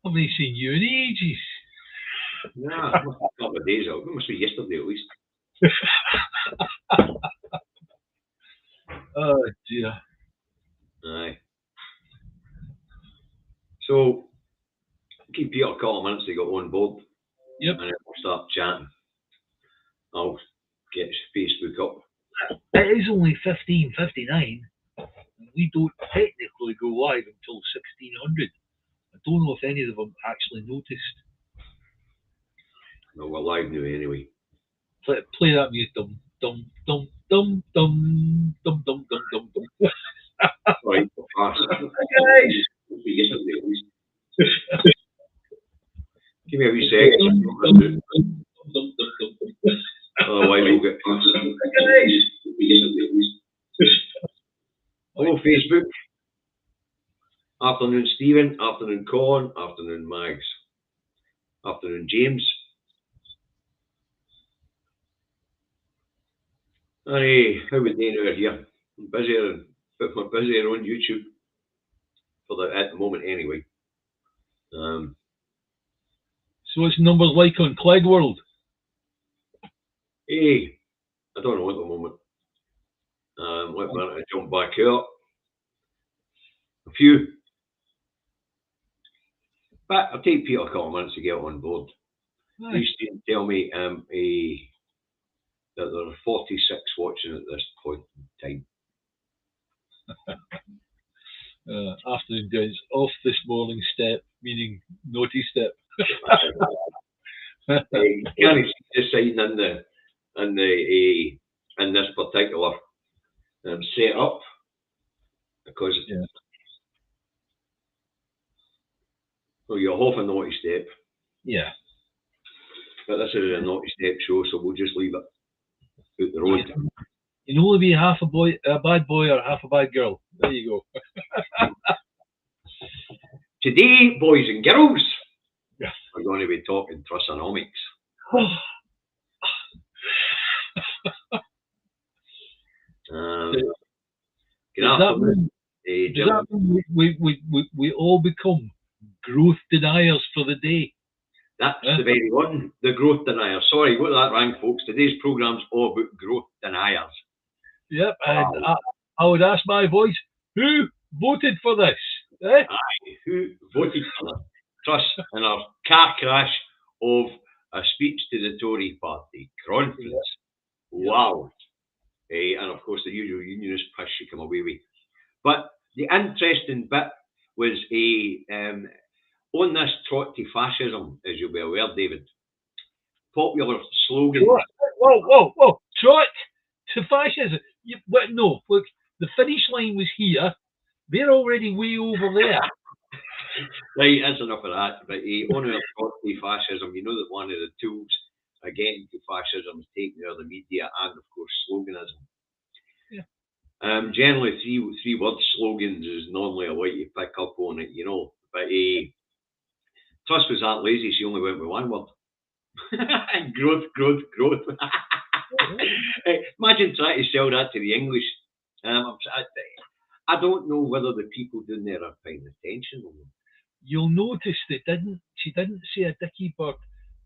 haven't seen you in ages. Nah, it must be a couple of days out. It must be yesterday at least. Oh dear. Aye. So, keep Peter a couple of minutes to get on board. Yep. And then we'll start chatting. I'll get his Facebook up. It is only 15:59. We don't technically go live until 1600. I don't know if any of them actually noticed. No, we're live now anyway. Play that music. Dum dum dum dum dum dum dum dum dum dum. Right, fast. Guys. Yesterday at least. Give me a wee second. Otherwise we'll get past. Hello Facebook. Afternoon Stephen, afternoon Colin, afternoon Mags. Afternoon James. Hey, how we doing out here? I'm busier on YouTube at the moment anyway. So what's numbers like on Clegg World? Hey, I don't know at the moment. Let me jump back out. A few. But I'll take Peter a couple of minutes to get on board. Nice. He used to tell me that there are 46 watching at this point in time. Afternoon guys, off this morning step, meaning naughty step. You can't see the sign in this particular setup because well, you're off a naughty step. Yeah. But this is a naughty step show, so we'll just leave it out the road. You can only be half a bad boy or half a bad girl. There you go. Today, boys and girls, we're going to be talking trusonomics. Does that mean we all become growth deniers for the day? That's the very one, the growth denier. Sorry, got that wrong, folks. Today's programme's all about growth deniers. Yep, and I would ask my voice, who voted for this? Eh? Aye, who voted for this? Truss in our car crash of a speech to the Tory party conference. Yeah. Wow. And of course the usual unionist push you come away with. But the interesting bit was on this trot to fascism, as you'll be aware, David. Popular slogan. Whoa! Trot to fascism. No, look, the finish line was here. They're already way over there. Right, that's enough of that. But on our trot to fascism, you know that one of the tools getting to fascism is taking out the media and, of course, sloganism. Yeah. Generally, three word slogans is normally a way to pick up on it, you know. But Truss was that lazy, she only went with one word. Growth. Imagine trying to sell that to the English. I don't know whether the people down there are paying attention. You'll notice she didn't say a dicky bird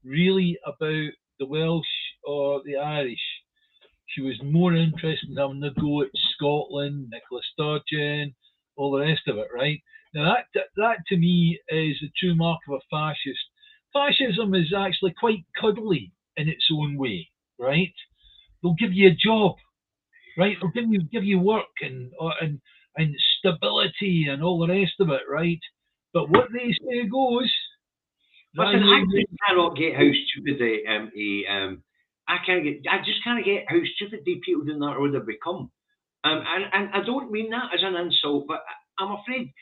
really about the Welsh or the Irish. She was more interested in having a go at Scotland, Nicola Sturgeon, all the rest of it, right? Now that to me is the true mark of a fascist. Fascism is actually quite cuddly in its own way, right? They'll give you a job, right? They'll give you work and stability and all the rest of it, right? But what they say goes. Listen, I just cannot get how stupid I just can't get how stupid the people doing that road have become. And I don't mean that as an insult, but I'm afraid,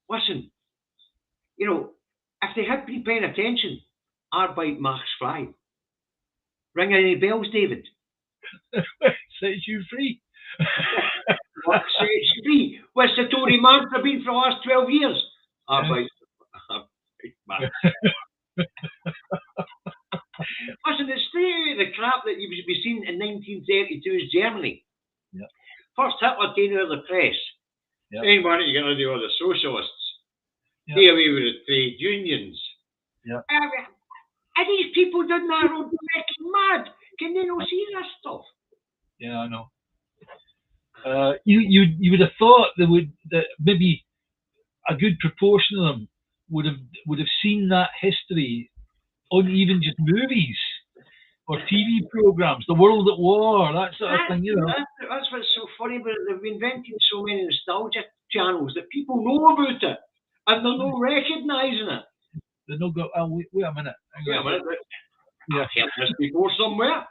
listen, if they had been paying attention, Arbeit macht's frei. Ring any bells, David? Sets you free. What sets you free? What's the Tory mantra been for the last 12 years? Arbeit macht's frei. Listen, it's straight the crap that you should be seen in 1932's Germany. Yep. First Hitler taken out of the press. Yep. Then why don't you get rid of all the socialists? Yeah. Stay away with the trade unions. Yeah. Are these people down that road fucking mad? Can they not see this stuff? Yeah, I know. You would have thought that maybe a good proportion of them would have seen that history on even just movies or TV programs, The World at War, that sort of thing, you know. That's what's so funny about it. They've invented so many nostalgia channels that people know about it and they're not recognising it. They don't go, oh, wait a minute. Yeah, I've heard this before somewhere.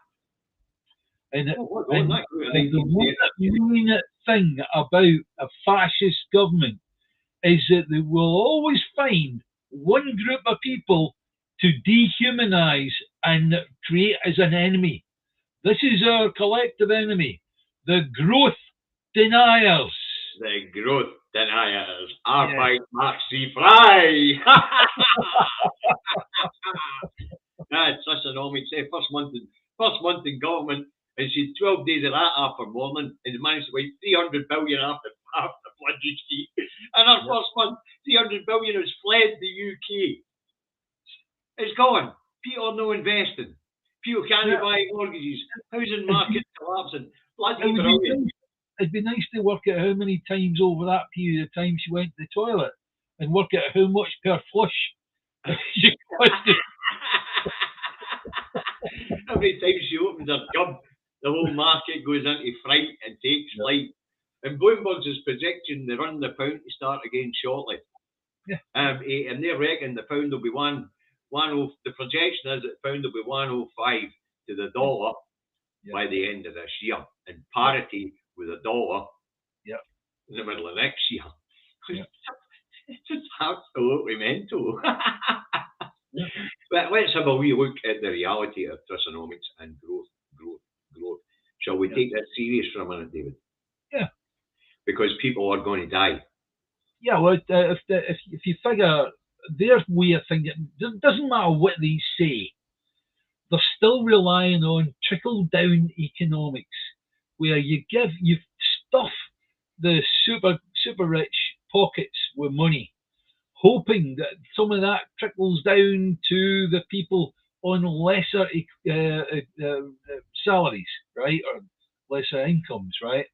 And, Oh, and the one main thing about a fascist government is that they will always find one group of people to dehumanize and create as an enemy. This is our collective enemy, the growth deniers. The growth deniers. Arbeit macht sie frei. That's economics. First month in government, and she had 12 days of that after morning, and managed to wipe 300 billion after bloody sheet. And her first month, 300 billion has fled the UK. It's gone. People are no investing. People can't buy mortgages. Housing market collapsing. Bloody brilliant. It'd be nice to work out how many times over that period of time she went to the toilet and work out how much per flush she costed. Every time she opens her gob, the whole market goes into fright and takes flight. And Bloomberg's is projecting the run the pound to start again shortly. Yeah. And they reckon the pound will be the projection is that the pound will be 105 to the dollar by the end of this year, in parity with the dollar in the middle of next year. It's just absolutely mental. But let's have a wee look at the reality of trisonomics and growth. Shall we take that serious for a minute, David? Yeah. Because people are going to die. Yeah, well, if you figure their way of thinking, it doesn't matter what they say, they're still relying on trickle-down economics, where you stuff the super rich pockets with money, hoping that some of that trickles down to the people on lesser salaries, right, or lesser incomes, right?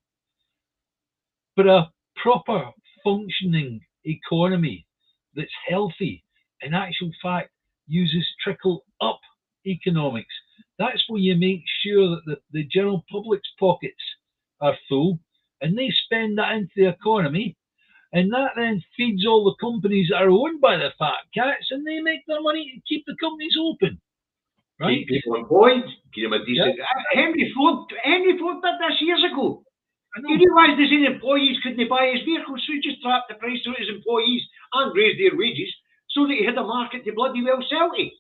But a proper functioning economy that's healthy, in actual fact, uses trickle-up economics. That's where you make sure that the general public's pockets are full, and they spend that into the economy, and that then feeds all the companies that are owned by the fat cats, and they make their money to keep the companies open. Right? Keep people employed, give them a decent. Henry Ford did this years ago. He realised his employees couldn't buy his vehicles, so he just trapped the price to his employees and raised their wages so that he had a market to bloody well sell to.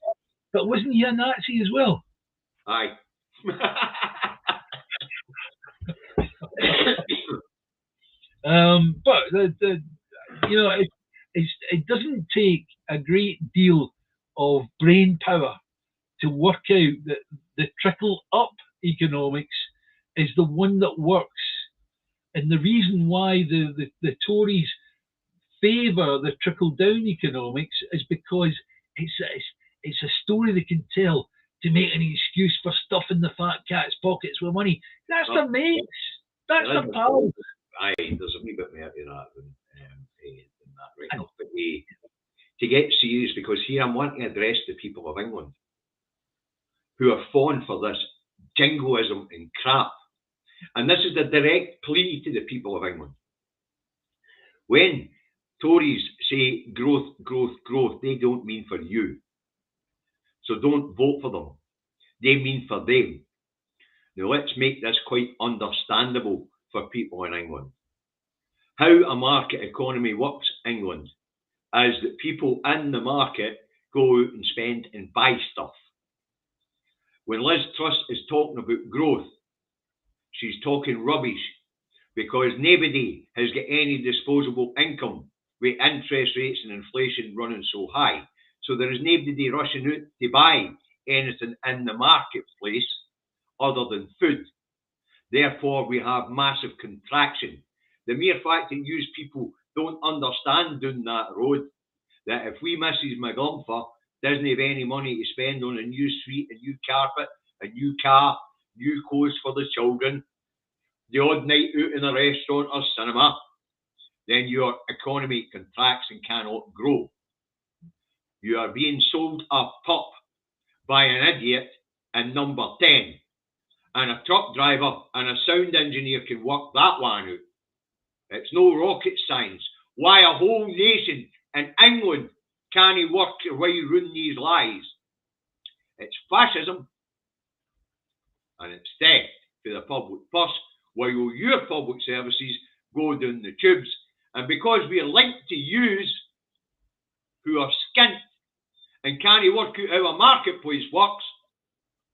But wasn't he a Nazi as well? Aye. But it doesn't take a great deal of brain power to work out that the trickle-up economics is the one that works. And the reason why the Tories favour the trickle-down economics is because it's a story they can tell to make an excuse for stuffing the fat cat's pockets with money. That's their mates. That's their pals. Aye, there's a wee bit more to that than that right now. But to get serious, because here I'm wanting to address the people of England who are fond for this jingoism and crap. And this is a direct plea to the people of England. When Tories say growth, they don't mean for you. So don't vote for them. They mean for them. Now let's make this quite understandable for people in England. How a market economy works in England is that people in the market go out and spend and buy stuff. When Liz Truss is talking about growth, she's talking rubbish, because nobody has got any disposable income with interest rates and inflation running so high. So there is nobody rushing out to buy anything in the marketplace other than food. Therefore, we have massive contraction. The mere fact that you people don't understand down that road that if we Mrs. McGlumpher doesn't have any money to spend on a new suite, a new carpet, a new car, new clothes for the children, the odd night out in a restaurant or cinema, then your economy contracts and cannot grow. You are being sold a pup by an idiot in number 10. And a truck driver and a sound engineer can work that one out. It's no rocket science. Why a whole nation in England can't work their way around these lies? It's fascism and it's theft for the public purse, while your public services go down the tubes. And because we're linked to yous who are skint and can't work out how a marketplace works,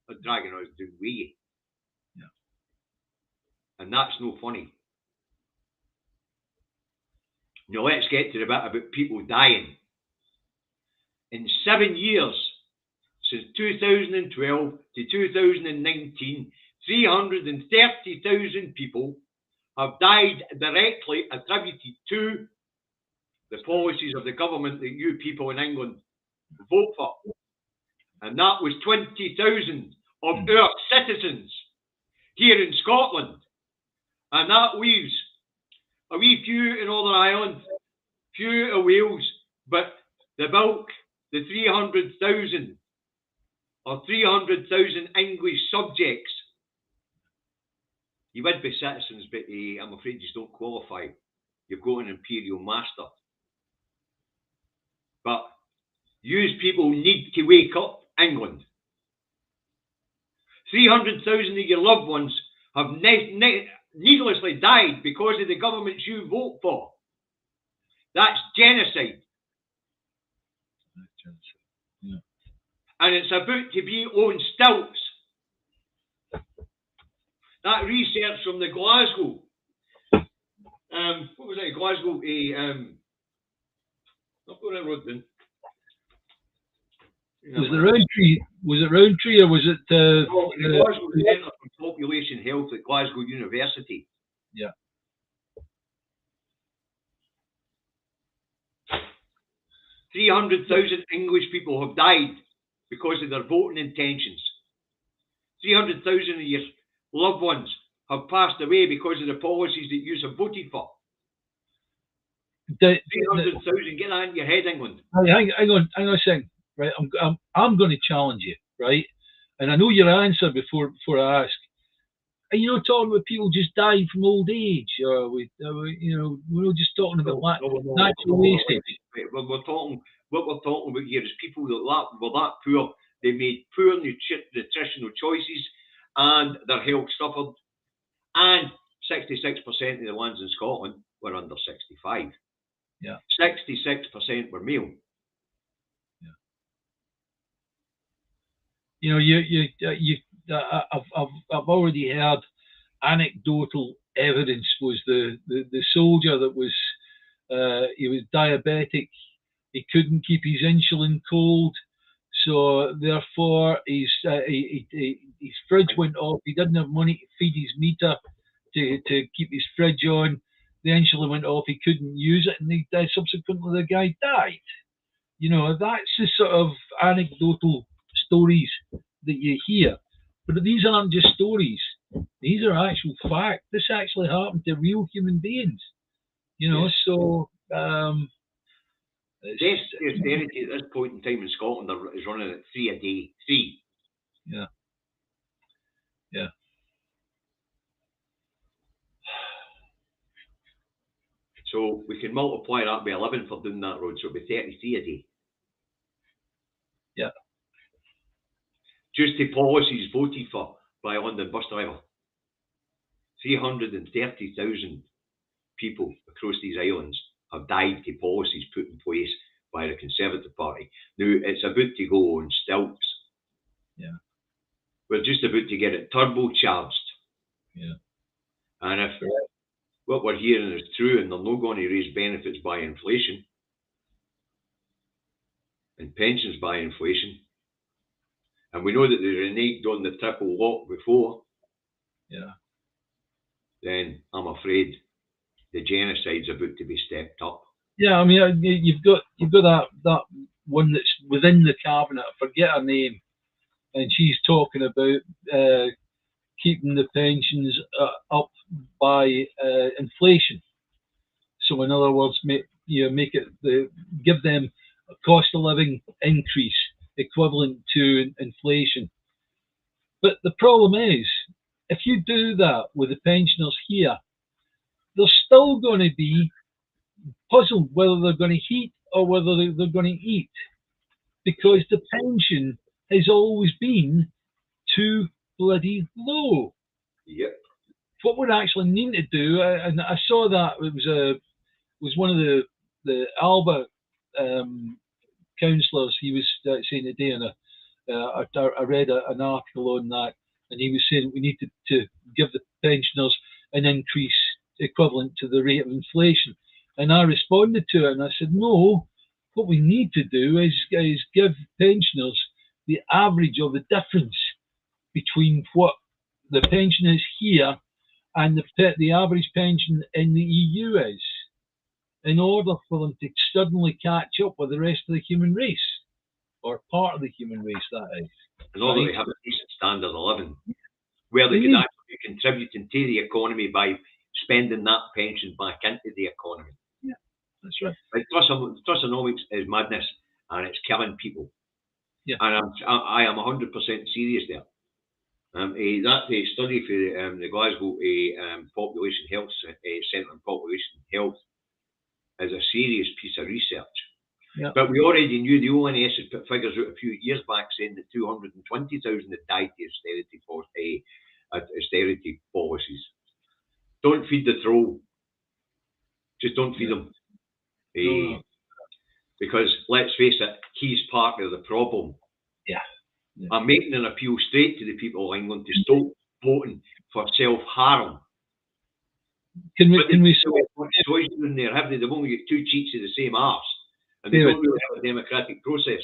they're dragging us down with you. Yeah. And that's no funny. Now let's get to the bit about people dying. In 7 years, since 2012 to 2019, 330,000 people have died directly attributed to the policies of the government that you people in England vote for. And that was 20,000 of our citizens here in Scotland. And that leaves a wee few in Northern Ireland, few in Wales, but the bulk, the 300,000 or 300,000 English subjects, you would be citizens, but I'm afraid you don't qualify. You've got an imperial master. But you people need to wake up, England. 300,000 of your loved ones have needlessly died because of the governments you vote for. That's genocide. Yeah. And it's about to be on stilts. That research from the Glasgow, what was it, Glasgow, I've got it wrote down. Was it Roundtree or was it Glasgow Centre for Population Health at Glasgow University? Yeah. 300,000 English people have died because of their voting intentions. 300,000 of your loved ones have passed away because of the policies that you have voted for. 300,000, get that in your head, England. Hang on a second. Right, I'm going to challenge you, right? And I know your answer before I ask. Are you not talking about people just dying from old age, or we're not just talking about natural wastage? What we're talking about here is people that were that poor, they made poor nutritional choices, and their health suffered. And 66% of the ones in Scotland were under 65. Yeah, 66% were male. I've already heard anecdotal evidence. Was the soldier that was he was diabetic, he couldn't keep his insulin cold, so therefore his fridge went off. He didn't have money to feed his meter to keep his fridge on. The insulin went off, he couldn't use it, and subsequently the guy died. That's the sort of anecdotal stories that you hear, but these aren't just stories. These are actual facts. This actually happened to real human beings. So austerity at this point in time in Scotland is running at 3 a day. 3. Yeah. So we can multiply that by 11 for doing that road, so it'll be 33 a day. Yeah. Just the policies voted for by a London bus driver. 330,000 people across these islands have died to policies put in place by the Conservative Party. Now, it's about to go on stilts. Yeah. We're just about to get it turbocharged. Yeah. And if what we're hearing is true and they're not going to raise benefits by inflation and pensions by inflation, and we know that they reneged on the triple lock before, then I'm afraid the genocide's about to be stepped up. Yeah, I mean, you've got that one that's within the cabinet. I forget her name, and she's talking about keeping the pensions up by inflation. So, in other words, make it give them a cost of living increase equivalent to inflation. But the problem is, if you do that with the pensioners here, they're still going to be puzzled whether they're going to heat or whether they're going to eat, because the pension has always been too bloody low. Yep. What we actually need to do, and I saw that it was one of the Alba councillors. He was saying today, and I read an article on that, and he was saying we need to give the pensioners an increase equivalent to the rate of inflation. And I responded to it, and I said, no, what we need to do is give pensioners the average or the difference between what the pension is here and the average pension in the EU is, in order for them to suddenly catch up with the rest of the human race, or part of the human race, that is. In order to have a decent standard of living, where they could actually be contributing to the economy by spending that pension back into the economy. Yeah, that's right. Like trustonomics is madness, and it's killing people. Yeah. And I am 100% serious there. That study for the Glasgow Population Health Centre on Population Health is a serious piece of research. Yeah. But we already knew the ONS had put figures out a few years back saying that 220,000 had died to austerity policies. Don't feed the troll. Just don't feed them. No. Because let's face it, he's part of the problem. Yeah. I'm making an appeal straight to the people of England to stop voting for self-harm. Can we choice in there, have they? They've only got two cheeks of the same arse, and they don't really have a democratic process.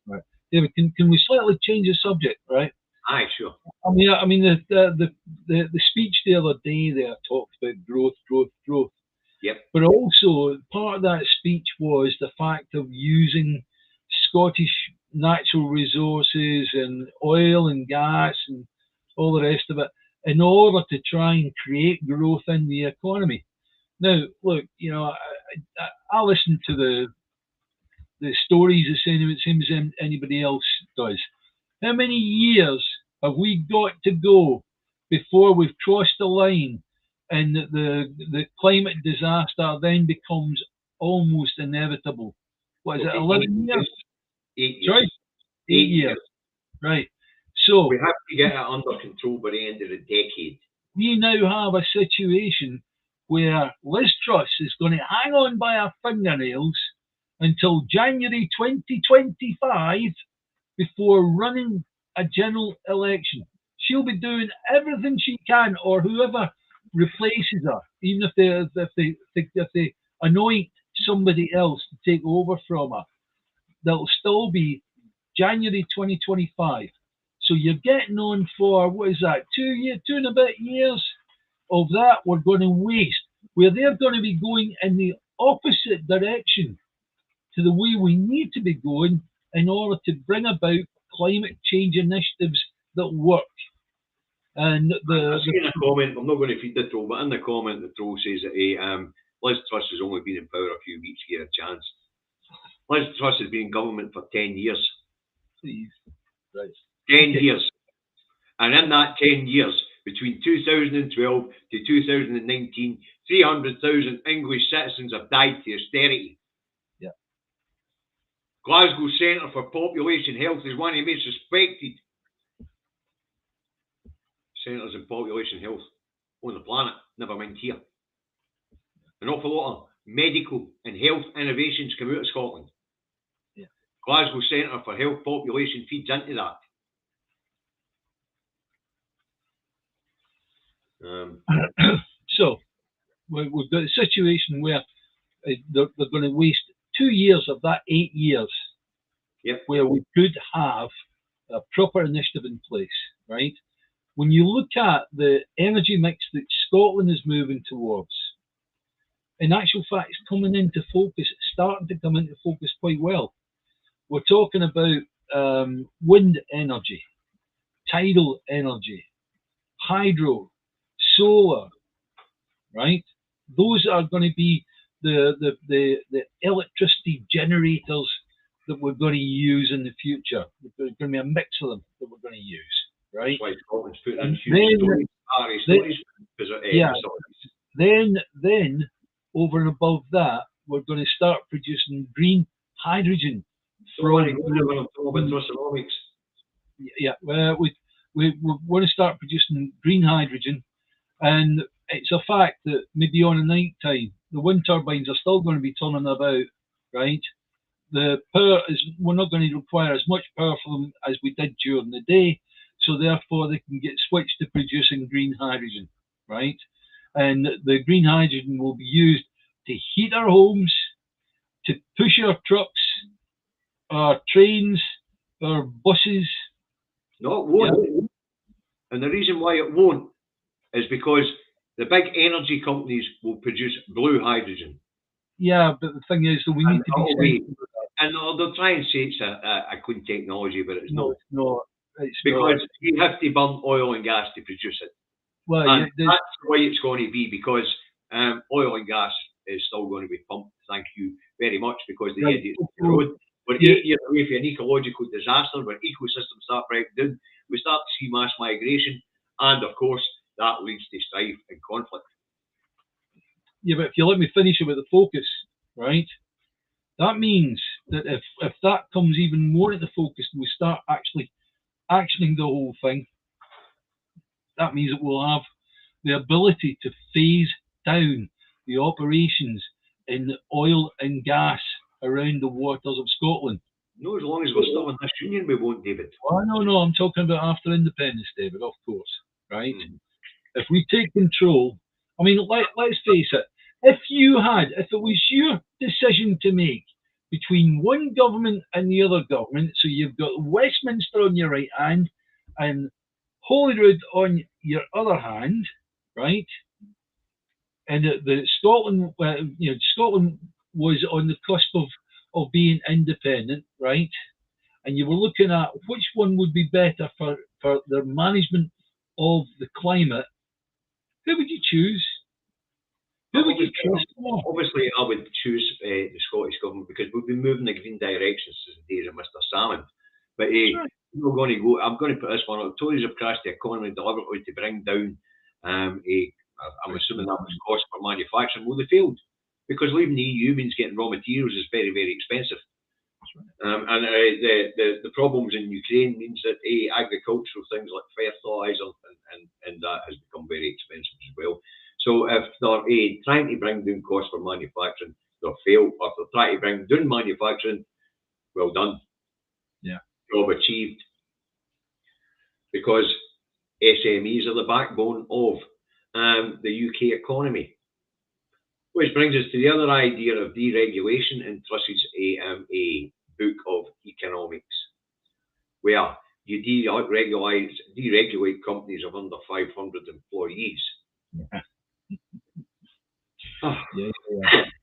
Right, David. Can we slightly change the subject, right? Aye, sure. I mean the speech the other day there talked about growth. Yep. But also part of that speech was the fact of using Scottish natural resources and oil and gas and all the rest of it in order to try and create growth in the economy. Now, look, I listen to the stories the same as anybody else does. How many years have we got to go before we've crossed the line and the climate disaster then becomes almost inevitable? What is it, 11 years? 8 years. Sorry? 8 years. Right. So we have to get it under control by the end of the decade. We now have a situation where Liz Truss is going to hang on by her fingernails until January 2025 before running a general election. She'll be doing everything she can, or whoever replaces her, even if they anoint somebody else to take over from her, there'll still be January 2025. So you're getting on for, what is that, 2 and a bit years of that we're going to waste, where they're going to be going in the opposite direction to the way we need to be going in order to bring about climate change initiatives that work. And I've seen a comment, I'm not going to feed the troll, but in the comment the troll says that Liz Truss has only been in power a few weeks, give her a chance. Liz Truss has been in government for 10 years. Please. Right. 10 years. And in that 10 years, between 2012 to 2019, 300,000 English citizens have died to austerity. Yeah. Glasgow Centre for Population Health is one of the most respected centres in population health on the planet, never mind here. An awful lot of medical and health innovations come out of Scotland. Yeah. Glasgow Centre for Health Population feeds into that. So we've got a situation where they're going to waste 2 years of that 8 years, yep, where we could have a proper initiative in place, right? When you look at the energy mix that Scotland is moving towards, in actual fact, it's coming into focus. It's starting to come into focus quite well. We're talking about wind energy, tidal energy, hydro, solar, right? Those are going to be the electricity generators that we're going to use in the future. There's going to be a mix of them that we're going to use, right? That's why Scotland's putting in huge storage. Then, over and above that, we're going to start producing green hydrogen. Yeah, we're going to start producing green hydrogen, and it's a fact that maybe on a night time, the wind turbines are still going to be turning about, right? The power we're not going to require as much power from them as we did during the day, so therefore they can get switched to producing green hydrogen, right? And the green hydrogen will be used to heat our homes, to push our trucks, our trains, our buses. No, it won't. Yeah. And the reason why it won't is because the big energy companies will produce blue hydrogen. Yeah, but the thing is that we need to be... And they'll try and say it's a clean technology, but it's not. No, it's because not. You have to burn oil and gas to produce it. Well, and that's the way it's going to be, because oil and gas is still going to be pumped. Thank you very much, because the idiots on the road. We're 8 years away from an ecological disaster where ecosystems start breaking down. We start to see mass migration, and of course, that leads to strife and conflict. Yeah, but if you let me finish about the focus, right? That means that if that comes even more into focus and we start actually actioning the whole thing, that means that we'll have the ability to phase down the operations in oil and gas around the waters of Scotland. No, as long as we're still in this union, we won't, David. Well, no, I'm talking about after independence, David, of course, right? If we take control, I mean, let's face it, if it was your decision to make between one government and the other government, so you've got Westminster on your right hand and Holyrood on your other hand, right? And Scotland was on the cusp of being independent, right? And you were looking at which one would be better for the management of the climate. Who would you choose? Who would you trust more? Obviously, I would choose the Scottish Government, because we've been moving in the green direction since the days of Mr. Salmon. But we're going to go. I'm going to put this one on. Tories have crashed the economy deliberately to bring down I'm assuming that was cost for manufacturing. Well, they failed, because leaving the EU means getting raw materials is very, very expensive. And the problems in Ukraine means that agricultural things like fertilizer and that has become very expensive as well. So if they're trying to bring down costs for manufacturing, they'll fail. Or if they're trying to bring down manufacturing, well done. Yeah. Job achieved. Because SMEs are the backbone of the UK economy. Which brings us to the other idea of deregulation in Truss's a book of economics, where you deregulate companies of under 500 employees.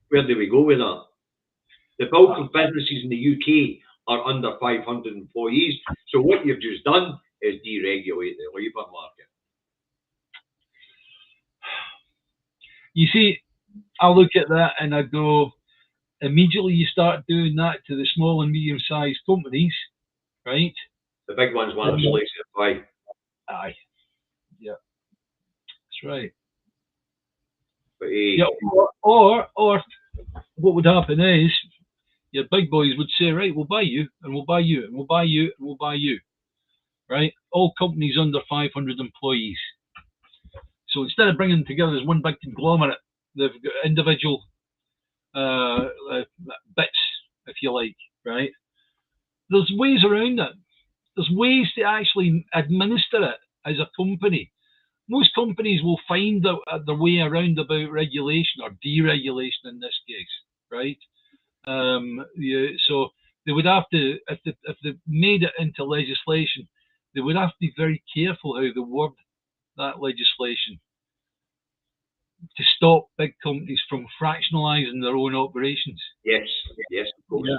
Where do we go with that? The bulk of businesses in the UK are under 500 employees. So what you've just done is deregulate the labour market. You see, I look at that and I go, immediately you start doing that to the small and medium-sized companies, right? The big ones want to slice it by. Aye. Yeah. That's right. But, yeah, or what would happen is your big boys would say, right, we'll buy you, and we'll buy you, and we'll buy you, and we'll buy you. Right? All companies under 500 employees. So instead of bringing them together as one big conglomerate, they've got individual bits, if you like, right? There's ways around it. There's ways to actually administer it as a company. Most companies will find their way around about regulation or deregulation in this case, right? So they would have to, if they made it into legislation, they would have to be very careful how they word that legislation. to stop big companies from fractionalising their own operations. Yes, of course. Yeah.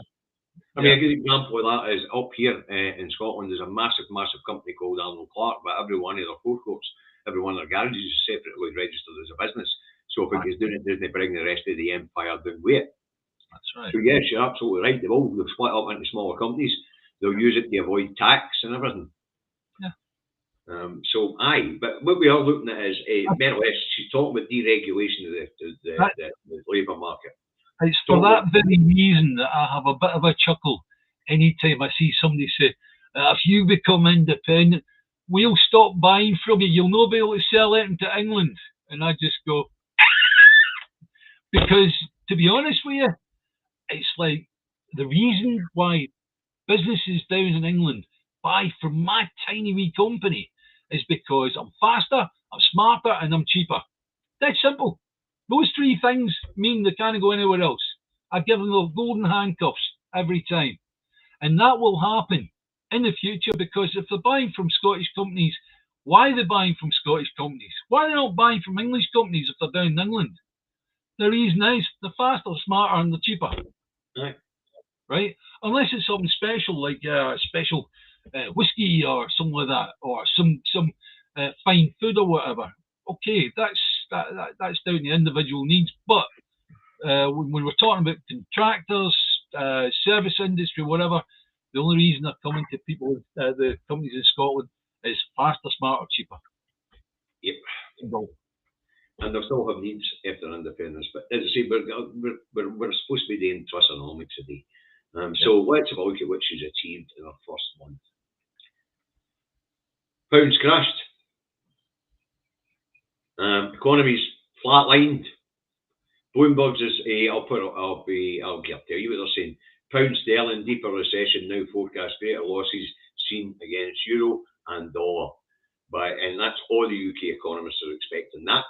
I mean, a good example of that is up here in Scotland. There's a massive company called Arnold Clark, but every one of their forecourts, every one of their garages is separately registered as a business. So if it goes down, it doesn't bring the rest of the empire down with it. That's right. So yes, you're absolutely right. They've split up into smaller companies. They'll use it to avoid tax and everything. Yeah. So aye, but what we are looking at is more or less she's talking about deregulation of the labour market. It's for that very reason that I have a bit of a chuckle anytime I see somebody say, if you become independent, we'll stop buying from you. You'll not be able to sell it into England. And I just go, because to be honest with you, it's like the reason why businesses down in England buy from my tiny wee company is because I'm faster, I'm smarter, and I'm cheaper. That's simple. Those three things mean they can't go anywhere else. I give them the golden handcuffs every time. And that will happen in the future because if they're buying from Scottish companies, why are they buying from Scottish companies? Why are they not buying from English companies if they're down in England? The reason is they're faster, smarter, and they're cheaper. Right? Unless it's something special like special whiskey or something like that, or some fine food or whatever. Okay, that's down to individual needs. But when we're talking about contractors, service industry, whatever, the only reason they're coming to people, the companies in Scotland, is faster, smarter, cheaper. Yep. And they'll still have needs after independence. But as I say, we're supposed to be doing trustonomics today. So let's have a look at what she's achieved in her first month. Pounds crashed. Economy's flatlined. Bloomberg's is I'll tell you what they're saying. Pound sterling deeper recession now forecast greater losses seen against euro and dollar. And that's all the UK economists are expecting that.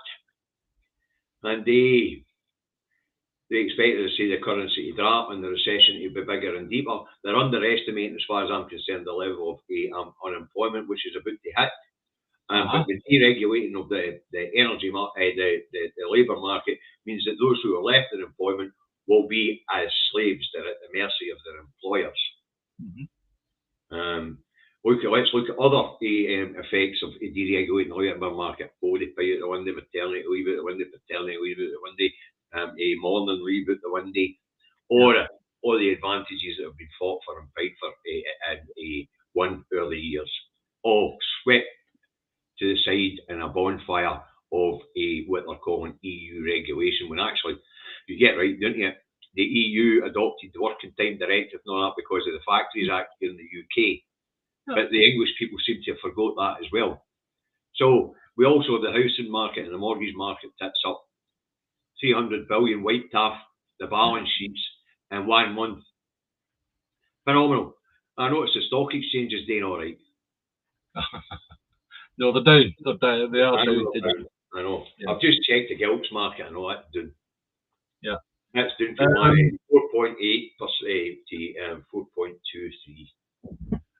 And they expected to see the currency to drop and the recession to be bigger and deeper. They're underestimating, as far as I'm concerned, the level of unemployment, which is about to hit. But the deregulating of the energy market, the labour market, means that those who are left in employment will be as slaves. They're at the mercy of their employers. Let's look at other effects of deregulating the labour market. They pay out the one day, maternity leave out the one day, paternity leave out the one day, morning leave out the one day, or all the advantages that have been fought for and fight for in one early years, all swept to the side in a bonfire of what they're calling EU regulation, when actually, you get right, don't you? The EU adopted the Working Time Directive and all that because of the Factories Act here in the UK. But the English people seem to have forgot that as well. So we also have the housing market and the mortgage market tits up. 300 billion wiped off the balance sheets in 1 month. Phenomenal. I noticed the stock exchange is doing all right. No, they're down. They are down today. I know. Yeah. I've just checked the gilts market. I know that's down. Yeah. That's down from 4.8% to 4.23.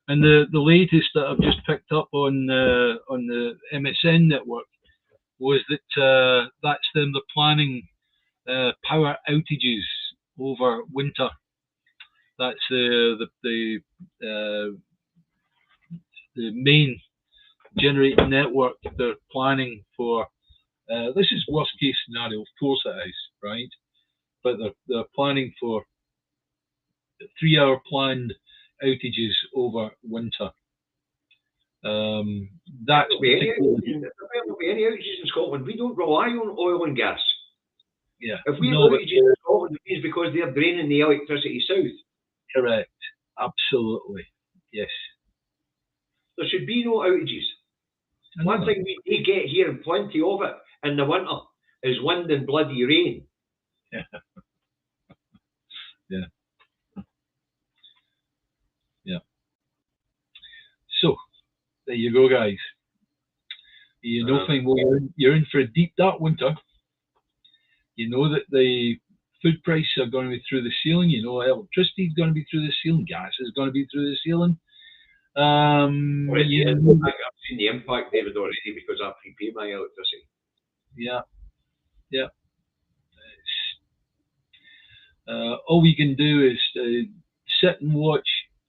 And the latest that I've just picked up on the MSN network was that that's them. They're planning power outages over winter. That's the main generating network they're planning for. This is worst case scenario, of course it is, right? But they're planning for 3-hour planned outages over winter. That's there won't be any outages in Scotland. We don't rely on oil and gas. Yeah. If we have outages in Scotland, it's because they're draining the electricity south. Correct. Absolutely. Yes. There should be no outages. One thing we get here, and plenty of it, in the winter, is wind and bloody rain. Yeah. Yeah. Yeah. So, there you go, guys. You know, you're in for a deep, dark winter. You know that the food prices are going to be through the ceiling. You know, electricity is going to be through the ceiling. Gas is going to be through the ceiling. I've seen the impact, David, already because I prepay my electricity. Yeah. yeah. All we can do is sit and watch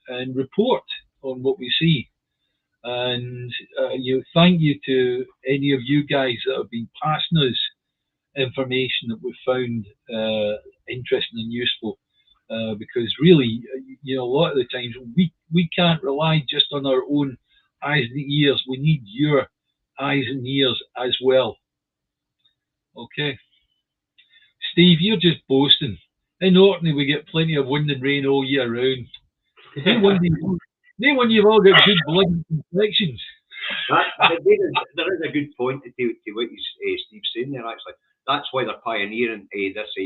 and report on what we see. And thank you to any of you guys that have been passing us information that we've found interesting and useful. Because really, a lot of the times we can't rely just on our own eyes and ears. We need your eyes and ears as well. Okay, Steve, you're just boasting. In Orkney, we get plenty of wind and rain all year round. No wonder you've all got good blood complexions. There is a good point to what Steve's saying there. Actually, that's why they're pioneering this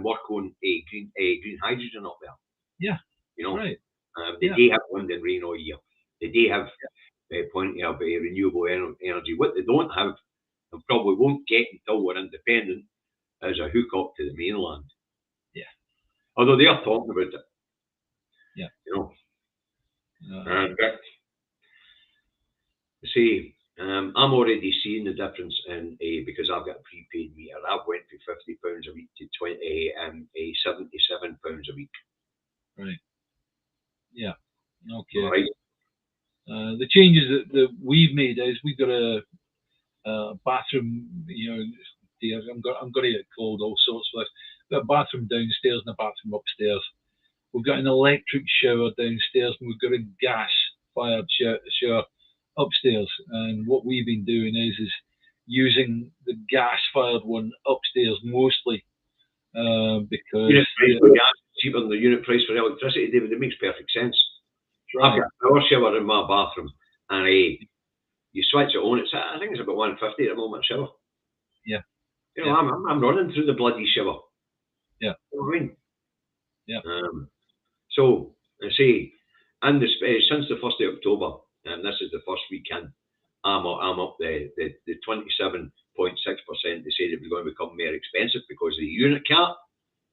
work on green hydrogen up there. Yeah, right. They do have wind and rain all year. They do have plenty of renewable energy. What they don't have, and probably won't get until we're independent, is a hook up to the mainland. Yeah. Although they are talking about it. Yeah. But see, I'm already seeing the difference in because I've got a prepaid meter. I've went from £50 a week to £77 a week. Right. Yeah. Okay. Right. The changes that we've made is we've got a bathroom. I'm going to get called all sorts of this. We've got a bathroom downstairs and a bathroom upstairs. We've got an electric shower downstairs and we've got a gas-fired shower upstairs. And what we've been doing is using the gas-fired one upstairs mostly because unit price for gas is cheaper than the unit price for electricity, David. It makes perfect sense. Right. I've got a power shower in my bathroom, and you switch it on. I think it's about £150 at the moment. Shower. Yeah. I'm running through the bloody shower. Yeah. You know what I mean? Yeah. So I say, and since the 1st of October, and this is the first weekend, I'm up the 27.6%. They say that we're going to become more expensive because of the unit cap.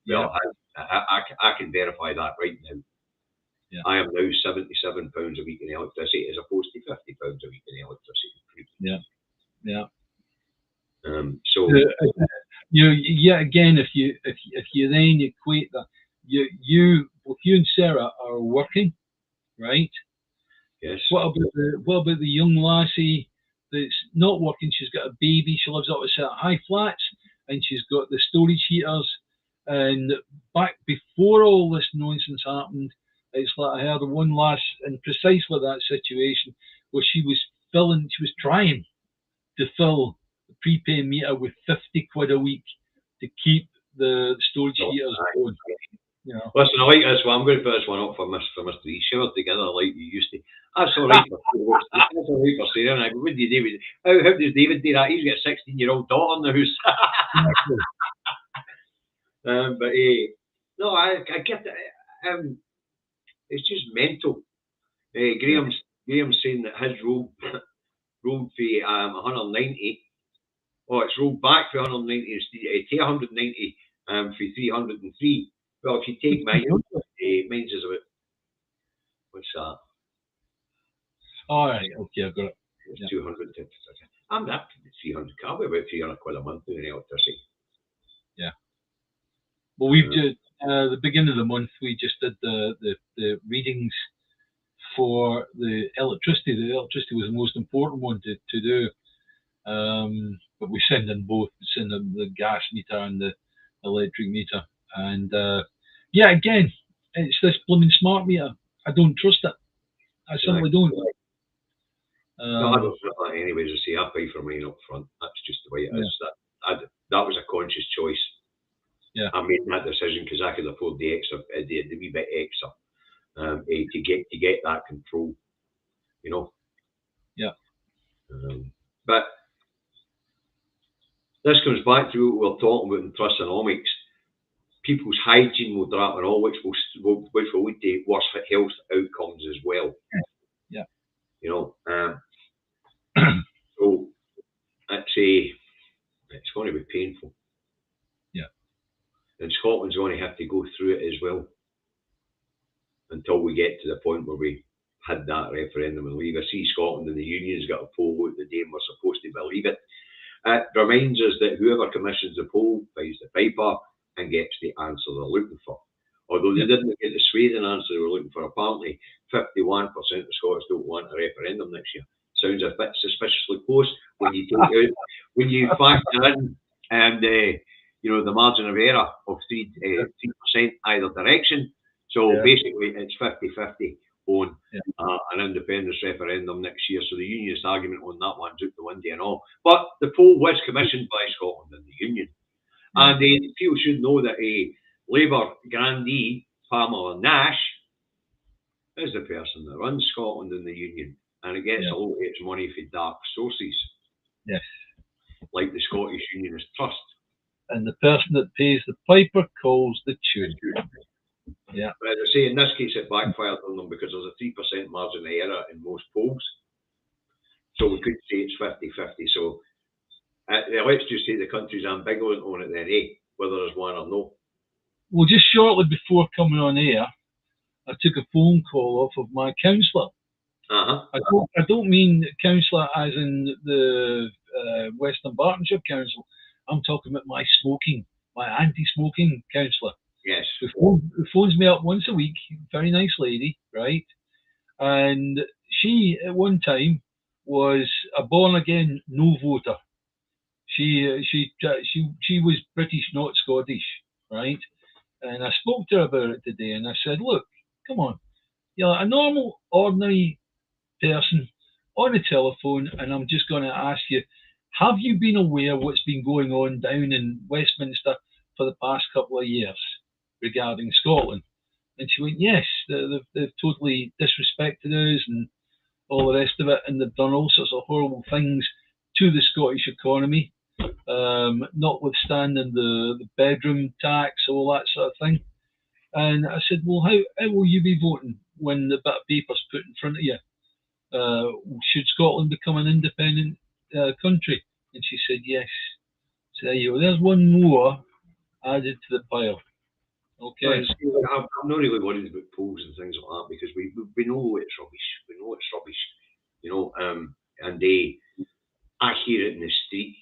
Yeah. Well, I can verify that right now. Yeah. I am now £77 a week in electricity as opposed to £50 a week in electricity. Yeah. Yeah. So again, if you then equate that, both you and Sarah are working, right? Yes. What about the young lassie that's not working? She's got a baby. She lives up at high flats, and she's got the storage heaters. And back before all this nonsense happened, it's like I heard of one lass in precisely that situation where she was trying to fill the prepaid meter with £50 a week to keep the storage heaters going. Listen, I like this one. I'm going to put this one up for Mr. E. Shower together like you used to. That's all right. That's all right for Sarah. What do you do? How does David do that? He's got a 16-year-old daughter in the house. But no, I get it. It's just mental. Graham's saying that his rolled for 190. Oh, it's rolled back for 190 to 190 for 303. Well, if you take mine, mine's is about, what's that? All right, okay, I've got it. It's 200. I'm that 300. Can't be about £300 a month doing electricity. Yeah. Well, we've just the beginning of the month we just did the readings for the electricity. The electricity was the most important one to do. But we send in both. We send in the gas meter and the electric meter. And again, it's this blooming smart meter. I don't trust it. I simply don't. No, I don't trust that anyways. I say I pay for mine up front. That's just the way it is. That was a conscious choice. Yeah. I made that decision because I could afford the extra, the wee bit extra, to get that control. Yeah. But this comes back to what we're talking about in Trustonomics. People's hygiene will drop and all, which will lead to worse health outcomes as well. Yeah. So it's going to be painful. Yeah. And Scotland's going to have to go through it as well until we get to the point where we had that referendum and leave. I see Scotland and the Union's got a poll out the day and we're supposed to believe it. It reminds us that whoever commissions the poll buys the paper and gets the answer they're looking for. Although they didn't get the Sweden answer they were looking for, apparently 51% of Scots don't want a referendum next year. Sounds a bit suspiciously close when you take out, when you factor in and the margin of error of 3% either direction. So basically it's 50-50 on an independence referendum next year. So the unionist argument on that one's out the window and all. But the poll was commissioned by Scotland and the Union. And people should know that a Labour grandee, Pamela Nash, is the person that runs Scotland and the Union. And it gets a lot of its money from dark sources. Yes. Like the Scottish Unionist Trust. And the person that pays the piper calls the tune. Yeah. But as I say, in this case, it backfired on them because there's a 3% margin of error in most polls. So we could say it's 50-50. So let's just say the country's ambivalent on it then, whether there's one or no. Well, just shortly before coming on air, I took a phone call off of my councillor. I don't mean councillor as in the Western Bartonshire Council. I'm talking about my anti-smoking councillor. Yes. Who phones me up once a week. Very nice lady, right? And she, at one time, was a born-again no voter. She was British, not Scottish, right? And I spoke to her about it today, and I said, look, come on. You're a normal, ordinary person on the telephone, and I'm just going to ask you, have you been aware of what's been going on down in Westminster for the past couple of years regarding Scotland? And she went, yes, they've totally disrespected us and all the rest of it, and they've done all sorts of horrible things to the Scottish economy, notwithstanding the bedroom tax, all that sort of thing. And I said, well, how will you be voting when the bit of paper's put in front of you? Should Scotland become an independent country? And she said, yes. So there you go. There's one more added to the pile. Okay. I'm not really worried about polls and things like that because we know it's rubbish. We know it's rubbish, and I hear it in the street.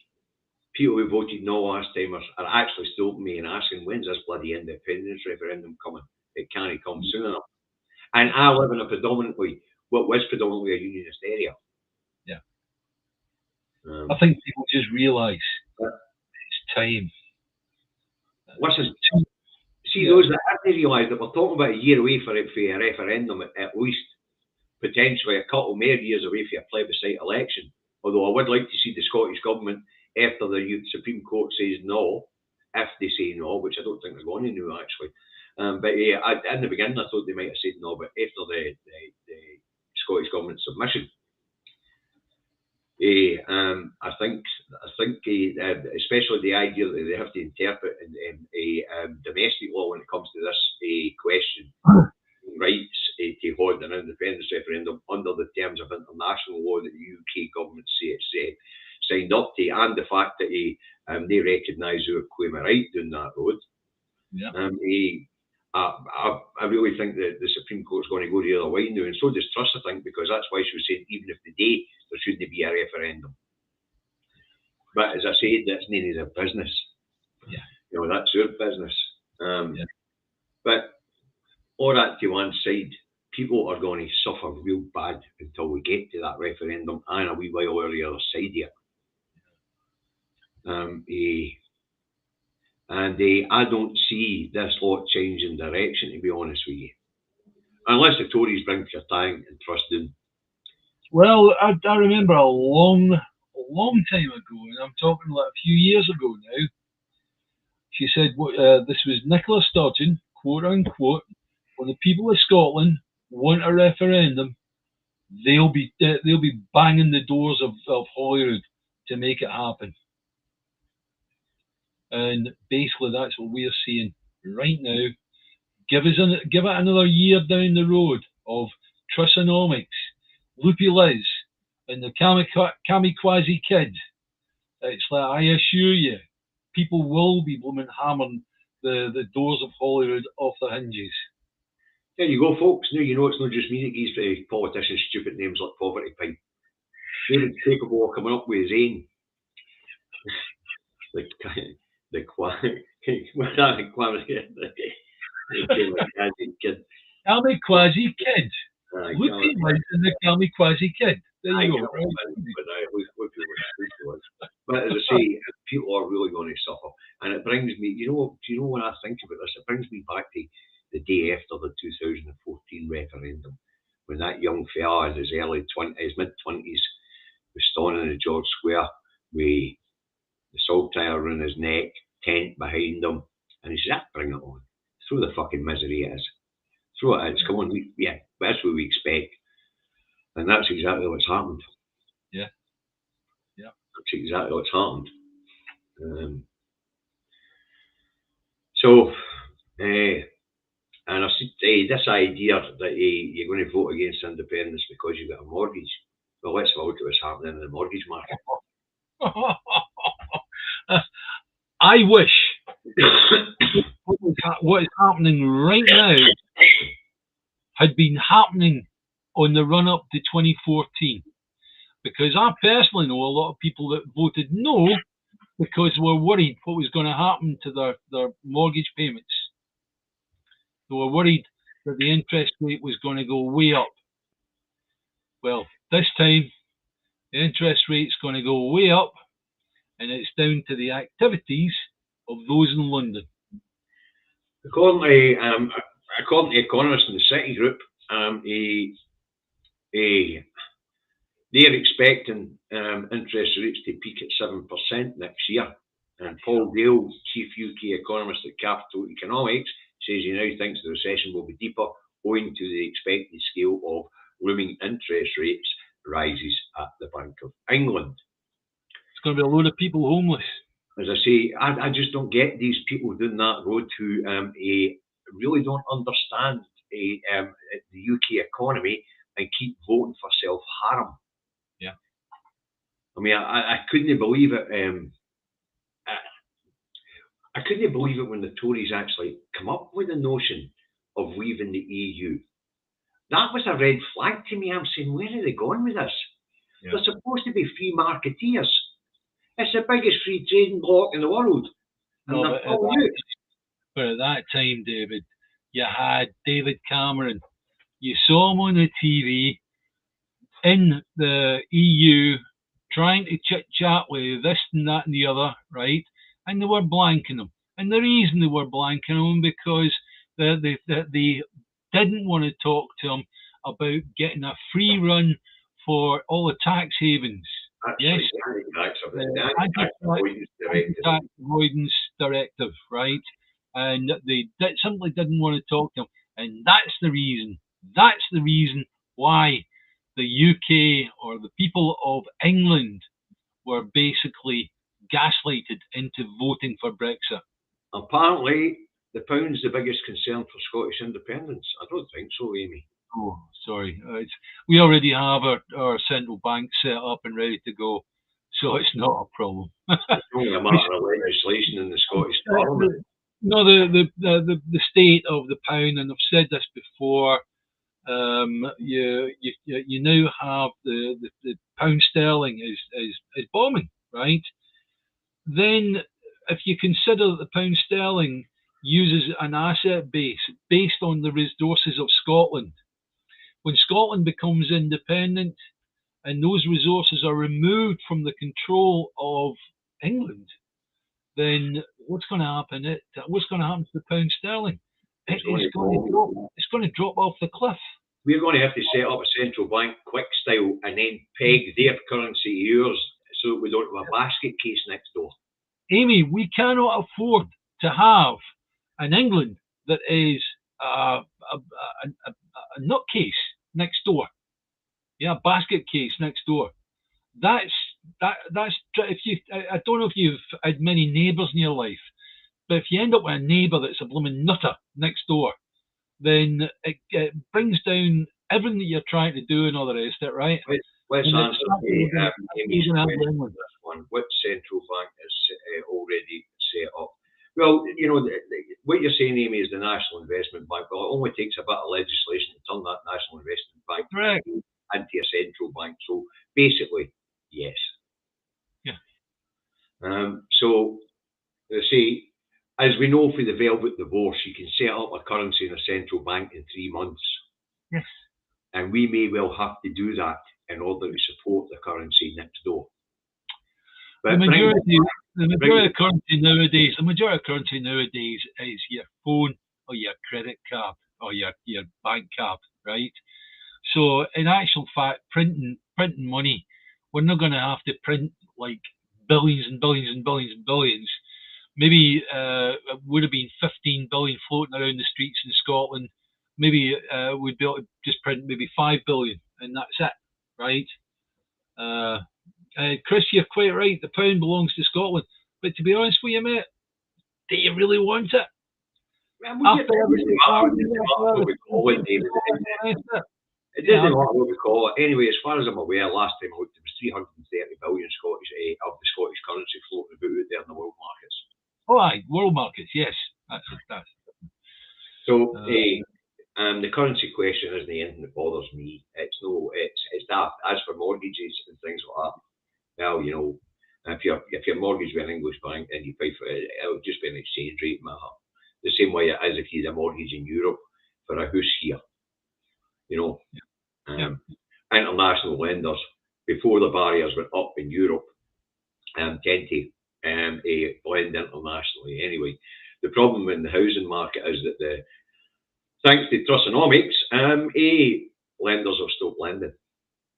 People who voted no last time are actually stopping me and asking, when's this bloody independence referendum coming? It can't come soon enough. And I live in what was predominantly a unionist area. Yeah. I think people just realise it's time. Listen, those that haven't realised that we're talking about a year away for a referendum, at least potentially a couple more years away for a plebiscite election. Although I would like to see the Scottish Government, after the Supreme Court says no, if they say no, which I don't think they're going to do actually. But in the beginning I thought they might have said no, but after the Scottish Government submission, I think especially the idea that they have to interpret domestic law when it comes to this question rights to hold an independence referendum under the terms of international law that the UK government signed up to, and the fact that they recognise who claim a right down that road. Yeah. I really think that the Supreme Court's going to go the other way now, and so does Truss, I think, because that's why she was saying even if today there shouldn't be a referendum. But as I said, that's none of their business. Yeah. That's their business. But all that to one side, people are going to suffer real bad until we get to that referendum and a wee while over the other side here. I don't see this lot changing direction, to be honest with you. Unless the Tories bring Kirtang and Truss in. Well, I remember a long time ago, and I'm talking like a few years ago now, she said this was Nicola Sturgeon, quote unquote, when the people of Scotland want a referendum, they'll be banging the doors of Holyrood to make it happen. And basically that's what we're seeing right now. Give it another year down the road of Trussonomics, Loopy Liz, and the Kamikaze Kid. It's like, I assure you, people will be blooming hammering the doors of Holyrood off their hinges. There you go, folks. Now you know it's not just me that gives politicians stupid names like Poverty Pine. They're capable of coming up with his own. the kamikaze kid. Kamikaze Kid. Aye, Lucy lives in the Kamikaze Kid. There you go. Right. But as I say, people are really going to suffer, and it brings me. Do you know when I think about this? It brings me back to the day after the 2014 referendum, when that young fella in his mid 20s, was standing in the George Square with the salt tire around his neck, tent behind him, and he said, "Bring it on, throw the fucking misery at us, throw it at us. Come on, that's what we expect." And that's exactly what's happened. Yeah. That's exactly what's happened. So, and I said, this idea that you're going to vote against independence because you've got a mortgage. Well, let's have a look at what's happening in the mortgage market. I wish what is happening right now had been happening on the run up to 2014. Because I personally know a lot of people that voted no because they were worried what was going to happen to their mortgage payments. They were worried that the interest rate was going to go way up. Well, this time, the interest rate's going to go way up, and it's down to the activities of those in London. According to economists in the Citigroup, they're expecting interest rates to peak at 7% next year. And Paul Dale, chief UK economist at Capital Economics, says he now thinks the recession will be deeper owing to the expected scale of looming interest rates rises at the Bank of England. It's going to be a load of people homeless. As I say, I just don't get these people down that road who really don't understand the UK economy and keep voting for self-harm. Yeah. I mean, I couldn't believe it. I couldn't believe it when the Tories actually come up with the notion of leaving the EU. That was a red flag to me. I'm saying, where are they going with this? Yeah. They're supposed to be free marketeers. It's the biggest free trading bloc in the world. And no, but at that time, David, you had David Cameron. You saw him on the TV in the EU trying to chit-chat with this and that and the other, right? And they were blanking him. And the reason they were blanking him because they didn't want to talk to him about getting a free run for all the tax havens. Yes, anti-tax avoidance directive, right? And they simply didn't want to talk to him. And that's the reason why the UK or the people of England were basically gaslighted into voting for Brexit. Apparently, the pound's the biggest concern for Scottish independence. I don't think so, Amy. Oh, sorry. We already have our central bank set up and ready to go, so it's not a problem. It's only a matter of legislation in the Scottish Parliament. No, the state of the pound, and I've said this before. You now have the pound sterling is bombing, right? Then, if you consider that the pound sterling uses an asset base based on the resources of Scotland, when Scotland becomes independent and those resources are removed from the control of England, then what's going to happen? What's going to happen to the pound sterling? It's going to drop off the cliff. We're going to have to set up a central bank quick style and then peg their currency to yours so that we don't have a basket case next door. Amy, we cannot afford to have an England that is a nutcase next door. Yeah, a basket case next door. That's if you. I don't know if you've had many neighbours in your life, but if you end up with a neighbour that's a blooming nutter next door, then it brings down everything that you're trying to do and all the rest of it, right? Let's answer Amy's question on this one. What central bank is already set up? Well, what you're saying, Amy, is the National Investment Bank. Well, it only takes a bit of legislation to turn that National Investment Bank into a central bank. So basically, yes. Yeah. So, they say, as we know for the Velvet Divorce, you can set up a currency in a central bank in 3 months. Yes. And we may well have to do that in order to support the currency next door. But The majority of currency nowadays is your phone or your credit card or your bank card, right? So in actual fact, printing money, we're not going to have to print like billions and billions and billions and billions. Maybe it would have been 15 billion floating around the streets in Scotland. Maybe we'd be able to just print maybe 5 billion, and that's it, right? Chris, you're quite right. The pound belongs to Scotland, but to be honest with you, mate, do you really want it? It doesn't matter what we call it. Anyway, as far as I'm aware, last time I looked, there was 330 billion of the Scottish currency floating about out there in the world markets. Oh, aye, world markets, yes. That's. So, the currency question isn't anything that bothers me. It's that. As for mortgages and things like that, well, you know, if your mortgage with an English bank and you pay for it, it'll just be an exchange rate matter. The same way it is if you had a mortgage in Europe for a house here. You know, international lenders, before the barriers went up in Europe, tend to blend internationally anyway. The problem in the housing market is that thanks to Trussonomics, lenders have stopped lending.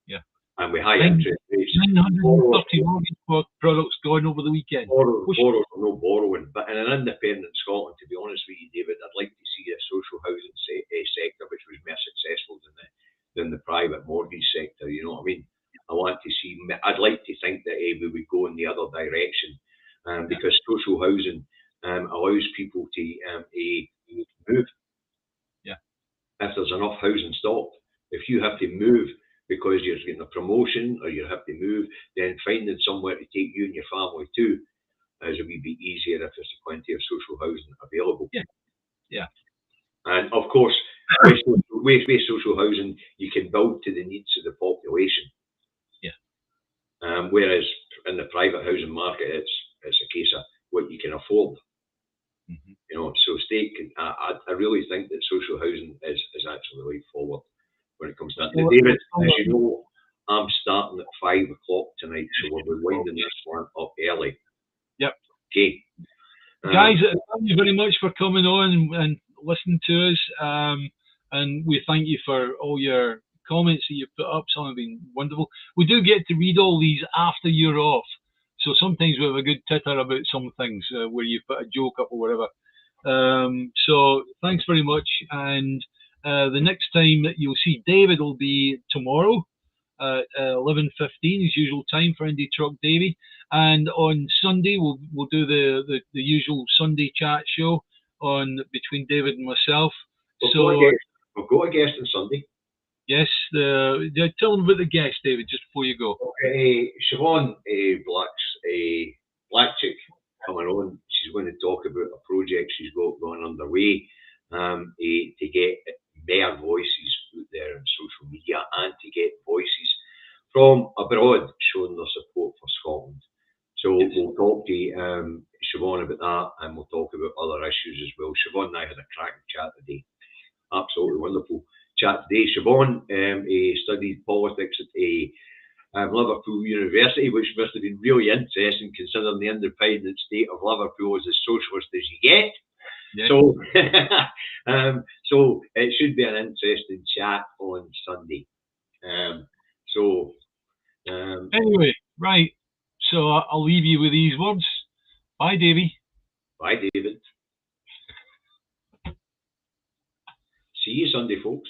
Yeah. And with high interest rates. 930 mortgage products going over the weekend. Borrows or no borrowing. But in an independent Scotland, to be honest with you, David, I'd like to see a social housing sector which was more successful than the private mortgage sector. You know what I mean? I'd like to think that we would go in the other direction, because social housing allows people to move. Yeah. If there's enough housing stock, if you have to move because you're getting a promotion or you have to move, then finding somewhere to take you and your family to is a wee bit easier if there's plenty of social housing available. Yeah. And of course, with social housing, you can build to the needs of the population. Yeah. Whereas in the private housing market, it's a case of what you can afford. Mm-hmm. You know, so I really think that social housing is actually the way forward when it comes to that. Now, David, as you know, I'm starting at 5 o'clock tonight, so we'll be winding this one up early. Yep. Okay. Guys, thank you very much for coming on and listening to us. And we thank you for all your comments that you've put up. Some have been wonderful. We do get to read all these after you're off. So sometimes we have a good titter about some things where you put a joke up or whatever. So thanks very much. And the next time that you'll see David will be tomorrow at 11:15, his usual time for Indie Truck Davy. And on Sunday we'll do the usual Sunday chat show between David and myself. We've got a guest on Sunday. Yes, tell them about the guest, David, just before you go. Okay, Siobhan Black Chick coming on. She's going to talk about a project she's got going underway to get their voices out there on social media and to get voices from abroad showing their support for Scotland. So we'll talk to Siobhan about that, and we'll talk about other issues as well. Siobhan and I had a cracking chat today. Absolutely wonderful chat today. Siobhan studied politics at Liverpool University, which must have been really interesting considering the independent state of Liverpool is as socialist as you get. Yes. So it should be an interesting chat on Sunday. Anyway, right. So I'll leave you with these words. Bye, Davy. Bye, David. See you Sunday, folks.